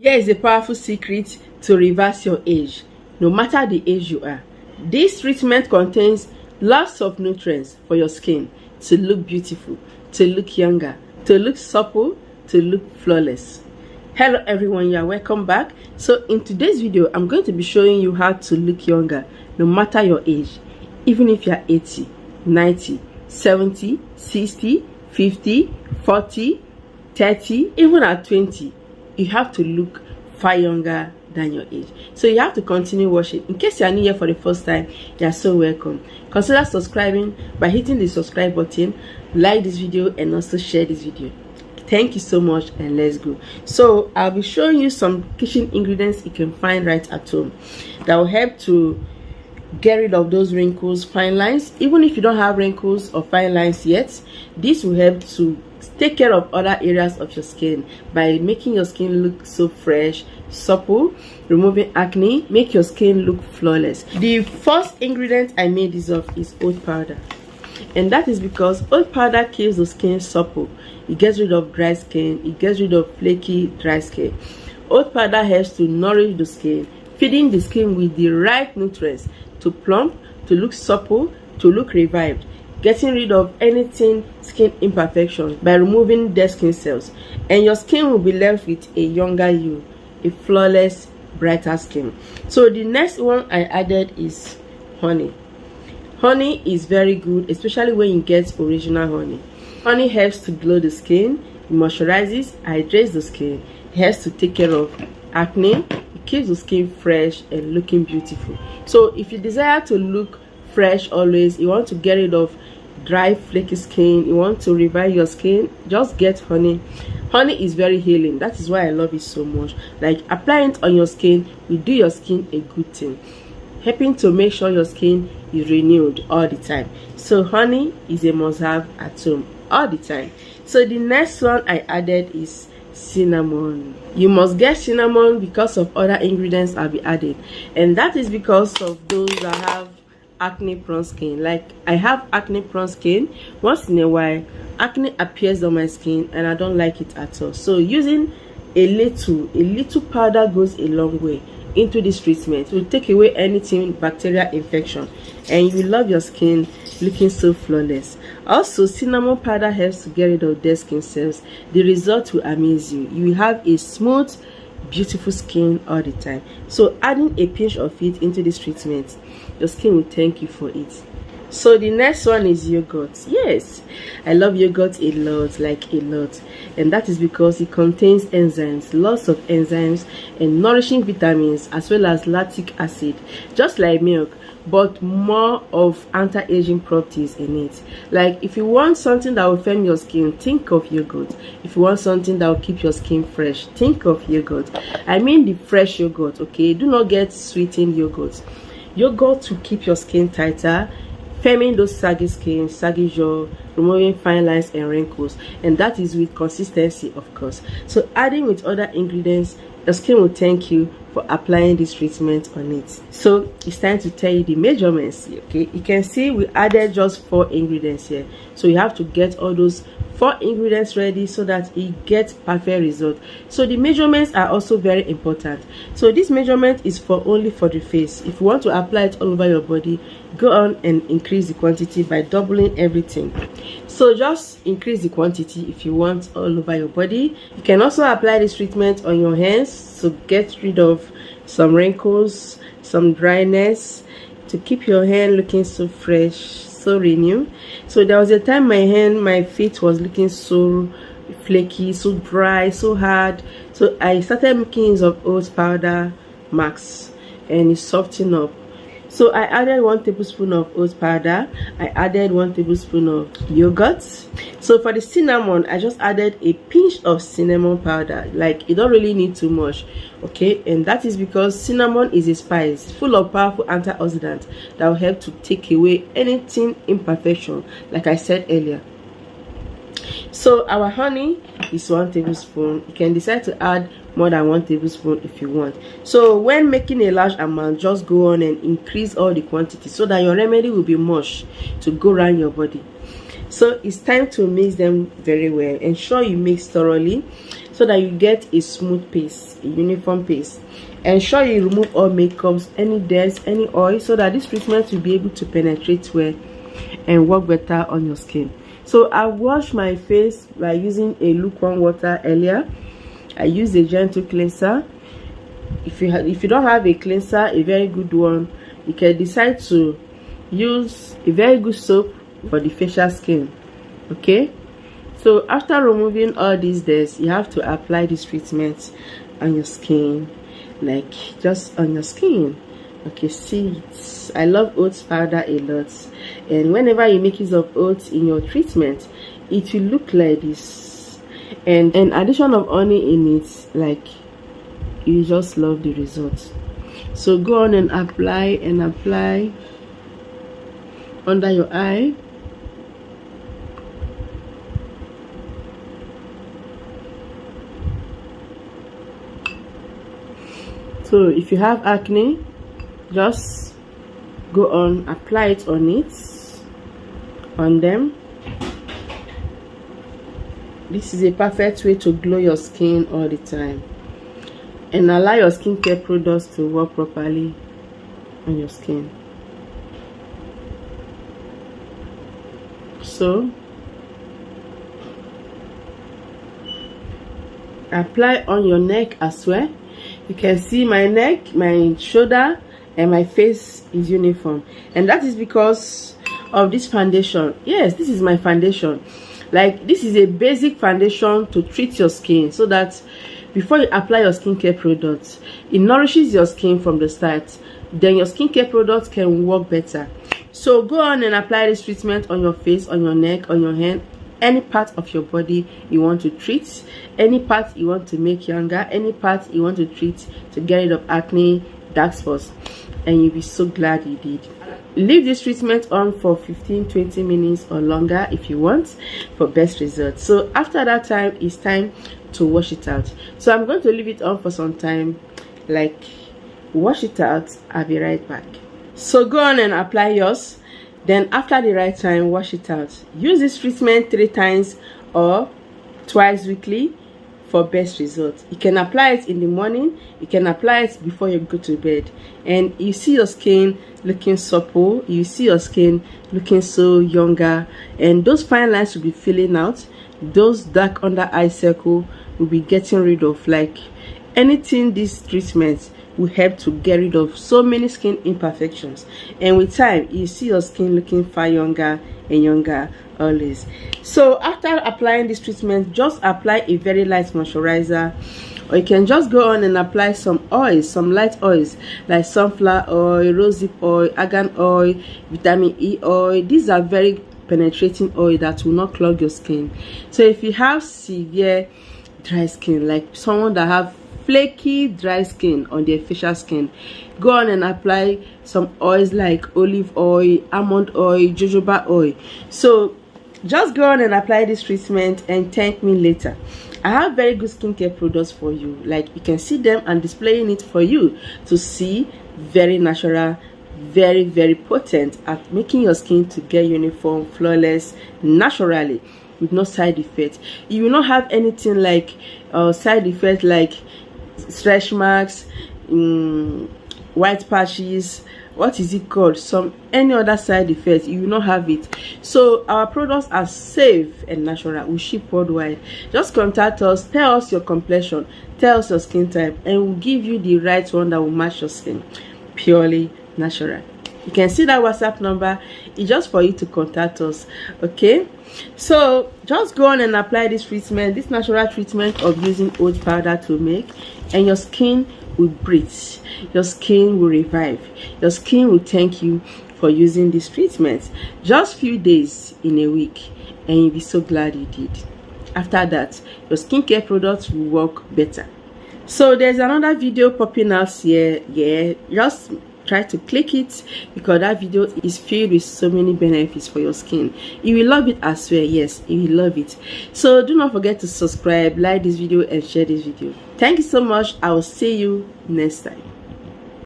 Here is a powerful secret to reverse your age, no matter the age you are. This treatment contains lots of nutrients for your skin to look beautiful, to look younger, to look supple, to look flawless. Hello everyone, you are welcome back. So in today's video, I'm going to be showing you how to look younger no matter your age. Even if you are 80, 90, 70, 60, 50, 40, 30, even at 20, you have to look far younger than your age. So you have to continue watching. In case you are new here for the first time, you are so welcome. Consider subscribing by hitting the subscribe button, like this video, and also share this video. Thank you so much, and let's go. So I'll be showing you some kitchen ingredients you can find right at home that will help to get rid of those wrinkles, fine lines. Even if you don't have wrinkles or fine lines yet, this will help to take care of other areas of your skin by making your skin look so fresh, supple, removing acne, make your skin look flawless. The first ingredient I made use of is oat powder, and that is because oat powder keeps the skin supple. It gets rid of dry skin, it gets rid of flaky dry skin. Oat powder helps to nourish the skin, feeding the skin with the right nutrients to plump, to look supple, to look revived, getting rid of anything skin imperfection by removing dead skin cells, and your skin will be left with a younger you, a flawless, brighter skin. So the next one I added is honey. Honey is very good, especially when you get original honey. Honey helps to glow the skin, it moisturizes, hydrates the skin, it helps to take care of acne, it keeps the skin fresh and looking beautiful. So if you desire to look fresh always, you want to get rid of dry flaky skin, you want to revive your skin, just get honey. Honey is very healing. That is why I love it so much. Like, applying it on your skin will do your skin a good thing, helping to make sure your skin is renewed all the time. So honey is a must-have at home all the time. So the next one I added is cinnamon. You must get cinnamon because of other ingredients I'll be adding, and that is because of those that have acne prone skin. Like, I have acne prone skin. Once in a while acne appears on my skin and I don't like it at all. So using a little powder goes a long way into this treatment. It will take away anything bacterial infection, and you will love your skin looking so flawless. Also, cinnamon powder helps to get rid of dead skin cells. The result will amaze you. You will have a smooth, beautiful skin all the time. So adding a pinch of it into this treatment, your skin will thank you for it. So the next one is yogurt. Yes, I love yogurt a lot, like a lot, and that is because it contains enzymes, lots of enzymes and nourishing vitamins, as well as lactic acid, just like milk, but more of anti-aging properties in it. Like, if you want something that will firm your skin, think of yogurt. If you want something that will keep your skin fresh, think of yogurt. I mean the fresh yogurt, okay? Do not get sweetened yogurt. Yogurt to keep your skin tighter, firming those saggy skin, saggy jaw, removing fine lines and wrinkles, and that is with consistency, of course. So adding with other ingredients, your skin will thank you for applying this treatment on it. So it's time to tell you the measurements. Okay, you can see we added just 4 ingredients here, so you have to get all those 4 ingredients ready so that it gets perfect result. So the measurements are also very important. So this measurement is only for the face. If you want to apply it all over your body, go on and increase the quantity by doubling everything. So just increase the quantity if you want all over your body. You can also apply this treatment on your hands to get rid of some wrinkles, some dryness, to keep your hand looking so fresh, so renewed. So there was a time my feet was looking so flaky, so dry, so hard. So I started making use of oat powder max, and it softened up. So I added 1 tablespoon of oat powder, I added 1 tablespoon of yogurt. So for the cinnamon, I just added a pinch of cinnamon powder. Like, you don't really need too much, okay? And that is because cinnamon is a spice full of powerful antioxidants that will help to take away anything imperfection, like I said earlier. So our honey is 1 tablespoon. You can decide to add more than 1 tablespoon if you want. So when making a large amount, just go on and increase all the quantity so that your remedy will be much to go around your body. So it's time to mix them very well. Ensure you mix thoroughly so so that you get a smooth paste, a uniform paste. Ensure you remove all makeups, any dirt, any oil, so that this treatment will be able to penetrate well and work better on your skin. So I washed my face by using a lukewarm water earlier. I used a gentle cleanser. If you don't have a cleanser, a very good one, you can decide to use a very good soap for the facial skin. Okay, so after removing all these days, you have to apply this treatment on your skin, like just on your skin. Okay, see, I love oats powder a lot, and whenever you make use of oats in your treatment, it will look like this, and an addition of honey in it, like, you just love the results. So go on and apply under your eye. So if you have acne, just go on, apply it on them. This is a perfect way to glow your skin all the time, and allow your skincare products to work properly on your skin. So apply on your neck as well. You can see my neck, my shoulder, and my face is uniform, and that is because of this foundation. Yes, this is my foundation. Like, this is a basic foundation to treat your skin, so that before you apply your skincare products, it nourishes your skin from the start. Then your skincare products can work better. So go on and apply this treatment on your face, on your neck, on your hand, any part of your body you want to treat, any part you want to make younger, any part you want to treat to get rid of acne, dark spots, and you'll be so glad you did. Leave this treatment on for 15-20 minutes or longer if you want, for best results. So after that time, it's time to wash it out. So I'm going to leave it on for some time, like, wash it out. I'll be right back. So go on and apply yours, then after the right time, wash it out. Use this treatment 3 times or twice weekly for best results. You can apply it in the morning, you can apply it before you go to bed, and you see your skin looking supple, you see your skin looking so younger, and those fine lines will be filling out, those dark under eye circle will be getting rid of. Like, anything, this treatment will help to get rid of so many skin imperfections, and with time you see your skin looking far younger and younger always. So after applying this treatment, just apply a very light moisturizer, or you can just go on and apply some oils, some light oils like sunflower oil, rosehip oil, argan oil, vitamin E oil. These are very penetrating oil that will not clog your skin. So if you have severe dry skin, like someone that have flaky dry skin on their facial skin, go on and apply some oils like olive oil, almond oil, jojoba oil. So just go on and apply this treatment and thank me later. I have very good skincare products for you. Like, you can see them and displaying it for you to see. Very natural, very, very potent at making your skin to get uniform, flawless, naturally, with no side effects. You will not have anything like side effects like stretch marks, white patches, what is it called, any other side effects. You will not have it. So our products are safe and natural. We ship worldwide. Just contact us, tell us your complexion, tell us your skin type, and we'll give you the right one that will match your skin. Purely natural. You can see that WhatsApp number. It's just for you to contact us. Okay, so just go on and apply this treatment, this natural treatment of using oat powder to make, and your skin will breathe, your skin will revive, your skin will thank you for using this treatment. Just few days in a week, and you'll be so glad you did. After that, your skincare products will work better. So there's another video popping out here. Yeah, just try to click it, because that video is filled with so many benefits for your skin. You will love it as well. Yes, you will love it. So do not forget to subscribe, like this video, and share this video. Thank you so much. I will see you next time.